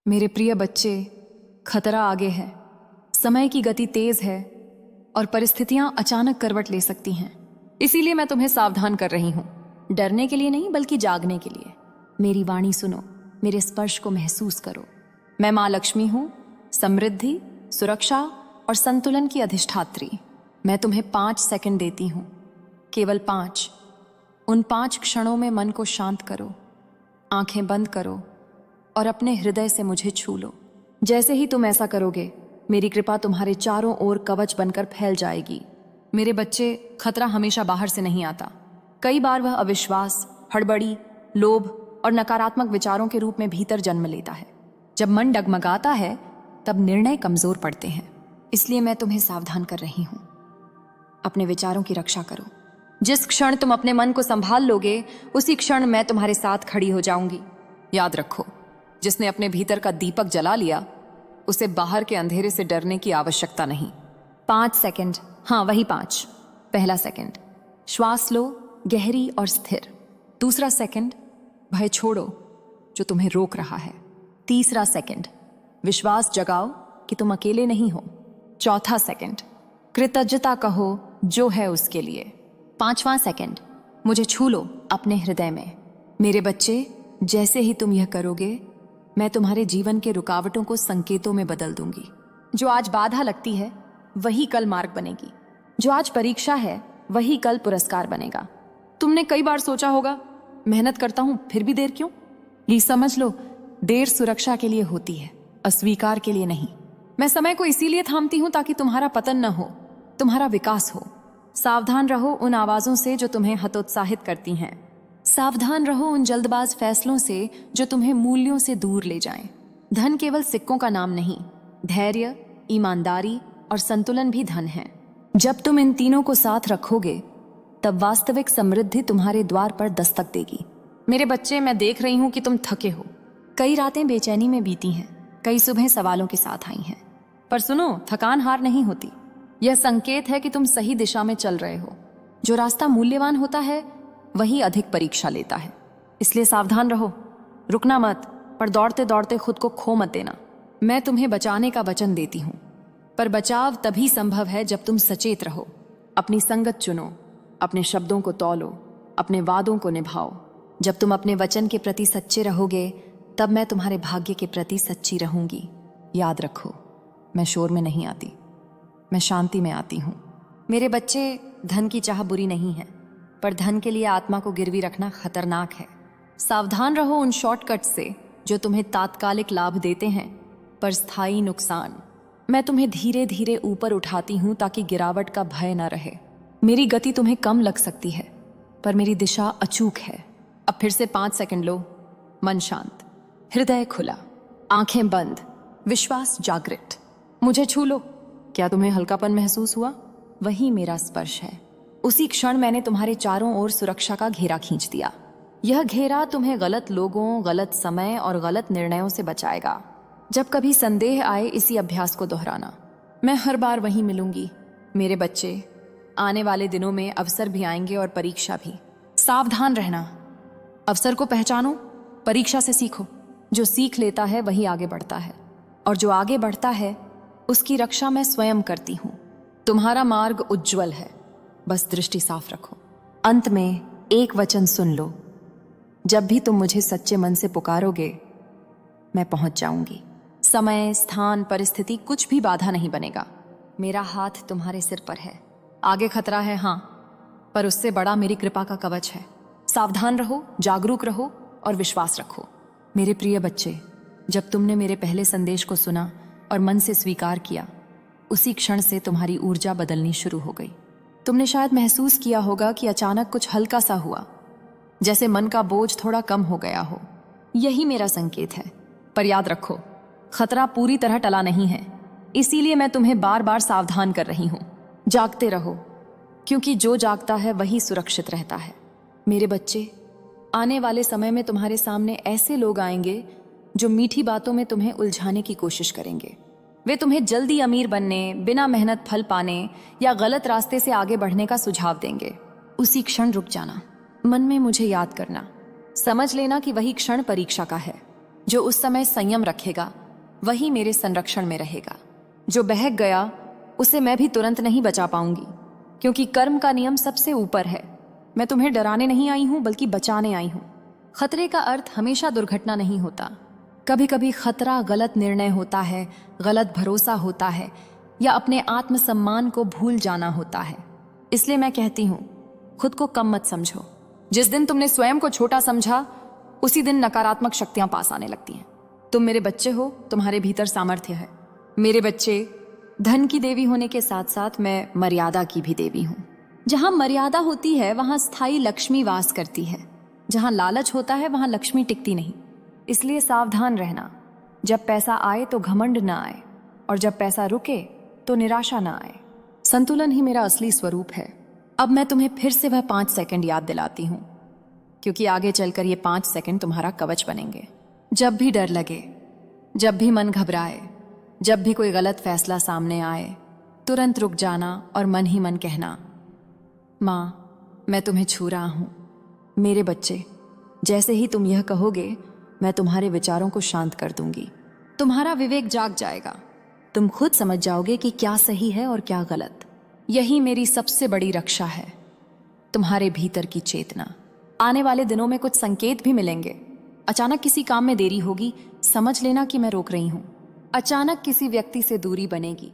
मेरे प्रिय बच्चे, खतरा आगे है। समय की गति तेज है और परिस्थितियां अचानक करवट ले सकती हैं। इसीलिए मैं तुम्हें सावधान कर रही हूं। डरने के लिए नहीं, बल्कि जागने के लिए। मेरी वाणी सुनो, मेरे स्पर्श को महसूस करो। मैं माँ लक्ष्मी हूं, समृद्धि, सुरक्षा और संतुलन की अधिष्ठात्री। मैं तुम्हें 5 सेकंड देती हूं, केवल 5। उन 5 क्षणों में मन को शांत करो, आंखें बंद करो और अपने हृदय से मुझे छू लो। जैसे ही तुम ऐसा करोगे, मेरी कृपा तुम्हारे चारों ओर कवच बनकर फैल जाएगी। मेरे बच्चे, खतरा हमेशा बाहर से नहीं आता। कई बार वह अविश्वास, हड़बड़ी, लोभ और नकारात्मक विचारों के रूप में भीतर जन्म लेता है। जब मन डगमगाता है, तब निर्णय कमजोर पड़ते हैं। इसलिए मैं तुम्हें सावधान कर रही हूं। अपने विचारों की रक्षा करो। जिस क्षण तुम अपने मन को संभाल लोगे, उसी क्षण मैं तुम्हारे साथ खड़ी हो जाऊंगी। याद रखो, जिसने अपने भीतर का दीपक जला लिया, उसे बाहर के अंधेरे से डरने की आवश्यकता नहीं। 5 सेकंड, हाँ वही 5। पहला सेकंड, श्वास लो, गहरी और स्थिर। दूसरा सेकंड, भय छोड़ो जो तुम्हें रोक रहा है। तीसरा सेकंड, विश्वास जगाओ कि तुम अकेले नहीं हो। चौथा सेकंड, कृतज्ञता कहो जो है उसके लिए। 5वां सेकंड, मुझे छू लो अपने हृदय में। मेरे बच्चे, जैसे ही तुम यह करोगे, मैं तुम्हारे जीवन के रुकावटों को संकेतों में बदल दूंगी। जो आज बाधा लगती है, वही कल मार्ग बनेगी। जो आज परीक्षा है, वही कल पुरस्कार बनेगा। तुमने कई बार सोचा होगा, मेहनत करता हूं फिर भी देर क्यों? ये समझ लो, देर सुरक्षा के लिए होती है, अस्वीकार के लिए नहीं। मैं समय को इसीलिए थामती हूं ताकि तुम्हारा पतन न हो, तुम्हारा विकास हो। सावधान रहो उन आवाजों से जो तुम्हें हतोत्साहित करती हैं। सावधान रहो उन जल्दबाज फैसलों से जो तुम्हें मूल्यों से दूर ले जाएं। धन केवल सिक्कों का नाम नहीं, धैर्य, ईमानदारी और संतुलन भी धन है। जब तुम इन तीनों को साथ रखोगे, तब वास्तविक समृद्धि तुम्हारे द्वार पर दस्तक देगी। मेरे बच्चे, मैं देख रही हूं कि तुम थके हो। कई रातें बेचैनी में बीती हैं, कई सुबह सवालों के साथ आई हैं। पर सुनो, थकान हार नहीं होती। यह संकेत है कि तुम सही दिशा में चल रहे हो। जो रास्ता मूल्यवान होता है, वही अधिक परीक्षा लेता है। इसलिए सावधान रहो, रुकना मत, पर दौड़ते दौड़ते खुद को खो मत देना। मैं तुम्हें बचाने का वचन देती हूँ, पर बचाव तभी संभव है जब तुम सचेत रहो। अपनी संगत चुनो, अपने शब्दों को तौलो, अपने वादों को निभाओ। जब तुम अपने वचन के प्रति सच्चे रहोगे, तब मैं तुम्हारे भाग्य के प्रति सच्ची रहूंगी। याद रखो, मैं शोर में नहीं आती, मैं शांति में आती हूँ। मेरे बच्चे, धन की चाह बुरी नहीं है, पर धन के लिए आत्मा को गिरवी रखना खतरनाक है। सावधान रहो उन शॉर्टकट से जो तुम्हें तात्कालिक लाभ देते हैं, पर स्थायी नुकसान। मैं तुम्हें धीरे धीरे ऊपर उठाती हूं ताकि गिरावट का भय न रहे। मेरी गति तुम्हें कम लग सकती है, पर मेरी दिशा अचूक है। अब फिर से 5 सेकंड लो। मन शांत, हृदय खुला, आंखें बंद, विश्वास जागृत। मुझे छू लो। क्या तुम्हें हल्कापन महसूस हुआ? वही मेरा स्पर्श है। उसी क्षण मैंने तुम्हारे चारों ओर सुरक्षा का घेरा खींच दिया। यह घेरा तुम्हें गलत लोगों, गलत समय और गलत निर्णयों से बचाएगा। जब कभी संदेह आए, इसी अभ्यास को दोहराना। मैं हर बार वहीं मिलूंगी। मेरे बच्चे, आने वाले दिनों में अवसर भी आएंगे और परीक्षा भी। सावधान रहना। अवसर को पहचानो, परीक्षा से सीखो। जो सीख लेता है वही आगे बढ़ता है, और जो आगे बढ़ता है उसकी रक्षा मैं स्वयं करती हूँ। तुम्हारा मार्ग उज्जवल है, बस दृष्टि साफ रखो। अंत में एक वचन सुन लो, जब भी तुम मुझे सच्चे मन से पुकारोगे, मैं पहुंच जाऊंगी। समय, स्थान, परिस्थिति कुछ भी बाधा नहीं बनेगा। मेरा हाथ तुम्हारे सिर पर है। आगे खतरा है, हाँ, पर उससे बड़ा मेरी कृपा का कवच है। सावधान रहो, जागरूक रहो और विश्वास रखो। मेरे प्रिय बच्चे, जब तुमने मेरे पहले संदेश को सुना और मन से स्वीकार किया, उसी क्षण से तुम्हारी ऊर्जा बदलनी शुरू हो गई। तुमने शायद महसूस किया होगा कि अचानक कुछ हल्का सा हुआ, जैसे मन का बोझ थोड़ा कम हो गया हो। यही मेरा संकेत है। पर याद रखो, खतरा पूरी तरह टला नहीं है। इसीलिए मैं तुम्हें बार बार सावधान कर रही हूं। जागते रहो, क्योंकि जो जागता है वही सुरक्षित रहता है। मेरे बच्चे, आने वाले समय में तुम्हारे सामने ऐसे लोग आएंगे जो मीठी बातों में तुम्हें उलझाने की कोशिश करेंगे। वे तुम्हें जल्दी अमीर बनने, बिना मेहनत फल पाने या गलत रास्ते से आगे बढ़ने का सुझाव देंगे। उसी क्षण रुक जाना, मन में मुझे याद करना, समझ लेना कि वही क्षण परीक्षा का है। जो उस समय संयम रखेगा वही मेरे संरक्षण में रहेगा। जो बहक गया उसे मैं भी तुरंत नहीं बचा पाऊंगी, क्योंकि कर्म का नियम सबसे ऊपर है। मैं तुम्हें डराने नहीं आई हूं बल्कि बचाने आई हूं। खतरे का अर्थ हमेशा दुर्घटना नहीं होता। कभी कभी खतरा गलत निर्णय होता है, गलत भरोसा होता है, या अपने आत्मसम्मान को भूल जाना होता है। इसलिए मैं कहती हूं, खुद को कम मत समझो। जिस दिन तुमने स्वयं को छोटा समझा उसी दिन नकारात्मक शक्तियां पास आने लगती हैं। तुम मेरे बच्चे हो, तुम्हारे भीतर सामर्थ्य है। मेरे बच्चे, धन की देवी होने के साथ साथ मैं मर्यादा की भी देवी हूं। जहां मर्यादा होती है वहां स्थायी लक्ष्मी वास करती है। जहां लालच होता है वहां लक्ष्मी टिकती नहीं। इसलिए सावधान रहना। जब पैसा आए तो घमंड ना आए, और जब पैसा रुके तो निराशा ना आए। संतुलन ही मेरा असली स्वरूप है। अब मैं तुम्हें फिर से वह 5 सेकंड याद दिलाती हूं, क्योंकि आगे चलकर ये 5 सेकंड तुम्हारा कवच बनेंगे। जब भी डर लगे, जब भी मन घबराए, जब भी कोई गलत फैसला सामने आए, तुरंत रुक जाना और मन ही मन कहना, माँ, मैं तुम्हें छू रहा हूं। मेरे बच्चे, जैसे ही तुम यह कहोगे मैं तुम्हारे विचारों को शांत कर दूंगी। तुम्हारा विवेक जाग जाएगा। तुम खुद समझ जाओगे कि क्या सही है और क्या गलत। यही मेरी सबसे बड़ी रक्षा है, तुम्हारे भीतर की चेतना। आने वाले दिनों में कुछ संकेत भी मिलेंगे। अचानक किसी काम में देरी होगी, समझ लेना कि मैं रोक रही हूं। अचानक किसी व्यक्ति से दूरी बनेगी,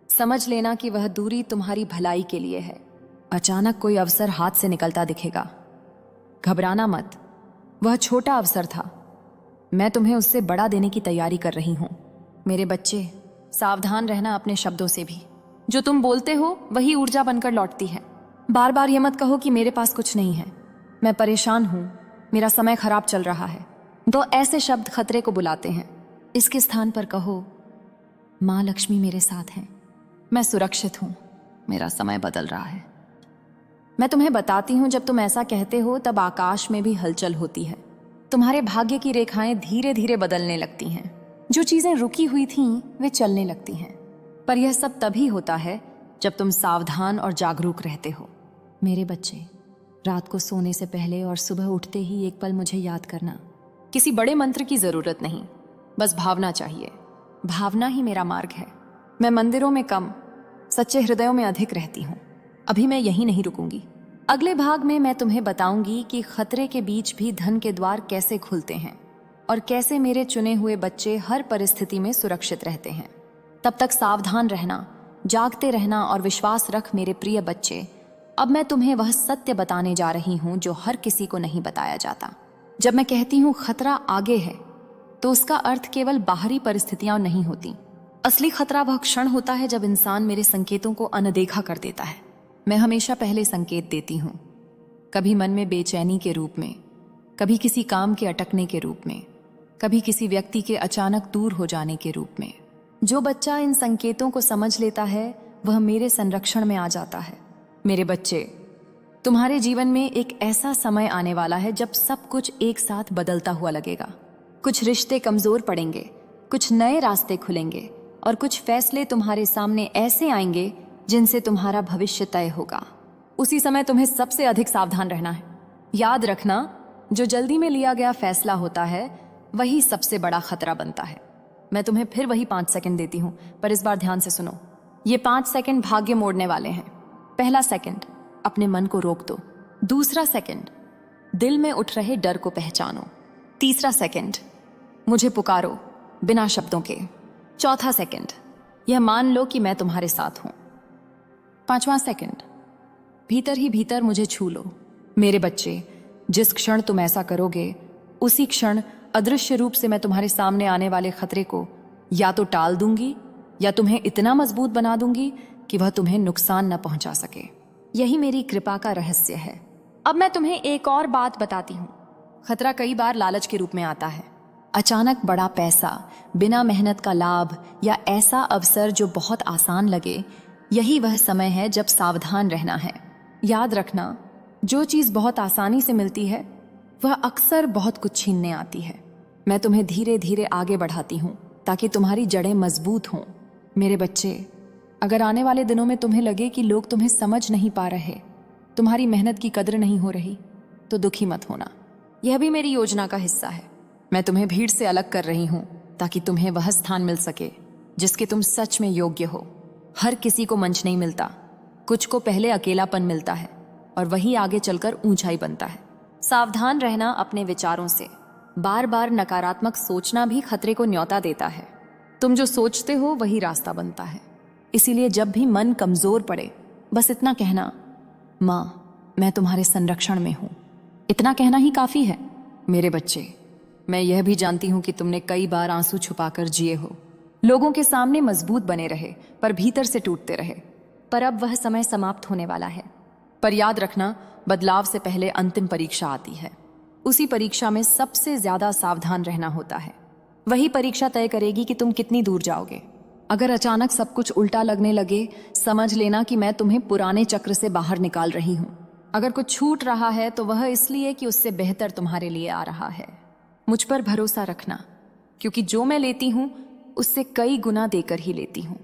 समझ लेना कि वह दूरी तुम्हारी भलाई के लिए है। अचानक कोई अवसर हाथ से निकलता दिखेगा, घबराना मत। वह छोटा अवसर था, मैं तुम्हें उससे बड़ा देने की तैयारी कर रही हूं। मेरे बच्चे, सावधान रहना अपने शब्दों से भी। जो तुम बोलते हो वही ऊर्जा बनकर लौटती है। बार बार ये मत कहो कि मेरे पास कुछ नहीं है, मैं परेशान हूं, मेरा समय खराब चल रहा है। तो ऐसे शब्द खतरे को बुलाते हैं। इसके स्थान पर कहो, माँ लक्ष्मी मेरे साथ हैं, मैं सुरक्षित हूं, मेरा समय बदल रहा है। मैं तुम्हें बताती हूं, जब तुम ऐसा कहते हो तब आकाश में भी हलचल होती है। तुम्हारे भाग्य की रेखाएं धीरे धीरे बदलने लगती हैं। जो चीजें रुकी हुई थीं वे चलने लगती हैं। पर यह सब तभी होता है जब तुम सावधान और जागरूक रहते हो। मेरे बच्चे, रात को सोने से पहले और सुबह उठते ही एक पल मुझे याद करना। किसी बड़े मंत्र की जरूरत नहीं, बस भावना चाहिए। भावना ही मेरा मार्ग है। मैं मंदिरों में कम, सच्चे हृदयों में अधिक रहती हूँ। अभी मैं यहीं नहीं रुकूंगी। अगले भाग में मैं तुम्हें बताऊंगी कि खतरे के बीच भी धन के द्वार कैसे खुलते हैं और कैसे मेरे चुने हुए बच्चे हर परिस्थिति में सुरक्षित रहते हैं। तब तक सावधान रहना, जागते रहना और विश्वास रख मेरे प्रिय बच्चे। अब मैं तुम्हें वह सत्य बताने जा रही हूं जो हर किसी को नहीं बताया जाता। जब मैं कहती हूं खतरा आगे है, तो उसका अर्थ केवल बाहरी परिस्थितियां नहीं होती। असली खतरा वह क्षण होता है जब इंसान मेरे संकेतों को अनदेखा कर देता है। मैं हमेशा पहले संकेत देती हूँ, कभी मन में बेचैनी के रूप में, कभी किसी काम के अटकने के रूप में, कभी किसी व्यक्ति के अचानक दूर हो जाने के रूप में। जो बच्चा इन संकेतों को समझ लेता है वह मेरे संरक्षण में आ जाता है। मेरे बच्चे, तुम्हारे जीवन में एक ऐसा समय आने वाला है जब सब कुछ एक साथ बदलता हुआ लगेगा। कुछ रिश्ते कमजोर पड़ेंगे, कुछ नए रास्ते खुलेंगे और कुछ फैसले तुम्हारे सामने ऐसे आएंगे जिनसे तुम्हारा भविष्य तय होगा। उसी समय तुम्हें सबसे अधिक सावधान रहना है। याद रखना, जो जल्दी में लिया गया फैसला होता है वही सबसे बड़ा खतरा बनता है। मैं तुम्हें फिर वही 5 सेकंड देती हूं, पर इस बार ध्यान से सुनो। ये 5 सेकंड भाग्य मोड़ने वाले हैं। पहला सेकंड, अपने मन को रोक दो। दूसरा सेकंड, दिल में उठ रहे डर को पहचानो। तीसरा सेकंड, मुझे पुकारो बिना शब्दों के। चौथा सेकंड, यह मान लो कि मैं तुम्हारे साथ हूं। पांचवां सेकंड, भीतर ही भीतर मुझे छू लो। मेरे बच्चे, जिस क्षण तुम ऐसा करोगे उसी क्षण अदृश्य रूप से मैं तुम्हारे सामने आने वाले खतरे को या तो टाल दूंगी या तुम्हें इतना मजबूत बना दूंगी कि वह तुम्हें नुकसान न पहुंचा सके। यही मेरी कृपा का रहस्य है। अब मैं तुम्हें एक और बात बताती हूं। खतरा कई बार लालच के रूप में आता है। अचानक बड़ा पैसा, बिना मेहनत का लाभ या ऐसा अवसर जो बहुत आसान लगे, यही वह समय है जब सावधान रहना है। याद रखना, जो चीज बहुत आसानी से मिलती है वह अक्सर बहुत कुछ छीनने आती है। मैं तुम्हें धीरे धीरे आगे बढ़ाती हूँ ताकि तुम्हारी जड़ें मजबूत हों। मेरे बच्चे, अगर आने वाले दिनों में तुम्हें लगे कि लोग तुम्हें समझ नहीं पा रहे, तुम्हारी मेहनत की कद्र नहीं हो रही, तो दुखी मत होना। यह भी मेरी योजना का हिस्सा है। मैं तुम्हें भीड़ से अलग कर रही हूं ताकि तुम्हें वह स्थान मिल सके जिसके तुम सच में योग्य हो। हर किसी को मंच नहीं मिलता, कुछ को पहले अकेलापन मिलता है और वही आगे चलकर ऊंचाई बनता है। सावधान रहना अपने विचारों से। बार बार नकारात्मक सोचना भी खतरे को न्योता देता है। तुम जो सोचते हो वही रास्ता बनता है। इसीलिए जब भी मन कमजोर पड़े, बस इतना कहना, माँ मैं तुम्हारे संरक्षण में हूं। इतना कहना ही काफी है। मेरे बच्चे, मैं यह भी जानती हूं कि तुमने कई बार आंसू छुपाकर जिए हो, लोगों के सामने मजबूत बने रहे पर भीतर से टूटते रहे। पर अब वह समय समाप्त होने वाला है। पर याद रखना, बदलाव से पहले अंतिम परीक्षा आती है। उसी परीक्षा में सबसे ज्यादा सावधान रहना होता है। वही परीक्षा तय करेगी कि तुम कितनी दूर जाओगे। अगर अचानक सब कुछ उल्टा लगने लगे, समझ लेना कि मैं तुम्हें पुराने चक्र से बाहर निकाल रही हूं। अगर कुछ छूट रहा है तो वह इसलिए कि उससे बेहतर तुम्हारे लिए आ रहा है। मुझ पर भरोसा रखना, क्योंकि जो मैं लेती हूं उससे कई गुना देकर ही लेती हूं।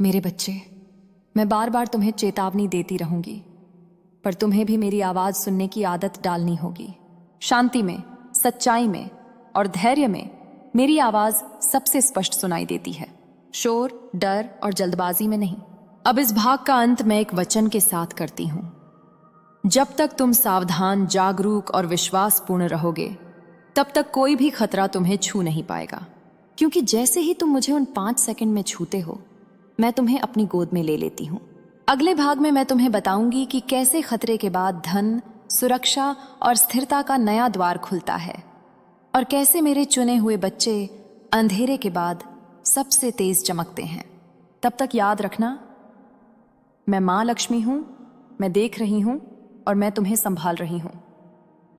मेरे बच्चे, मैं बार बार तुम्हें चेतावनी देती रहूंगी, पर तुम्हें भी मेरी आवाज सुनने की आदत डालनी होगी। शांति में, सच्चाई में और धैर्य में मेरी आवाज सबसे स्पष्ट सुनाई देती है, शोर, डर और जल्दबाजी में नहीं। अब इस भाग का अंत मैं एक वचन के साथ करती हूं। जब तक तुम सावधान, जागरूक और विश्वासपूर्ण रहोगे, तब तक कोई भी खतरा तुम्हें छू नहीं पाएगा। क्योंकि जैसे ही तुम मुझे उन 5 सेकंड में छूते हो, मैं तुम्हें अपनी गोद में ले लेती हूं। अगले भाग में मैं तुम्हें बताऊंगी कि कैसे खतरे के बाद धन, सुरक्षा और स्थिरता का नया द्वार खुलता है, और कैसे मेरे चुने हुए बच्चे अंधेरे के बाद सबसे तेज चमकते हैं। तब तक याद रखना, मैं मां लक्ष्मी हूं, मैं देख रही हूं और मैं तुम्हें संभाल रही हूं।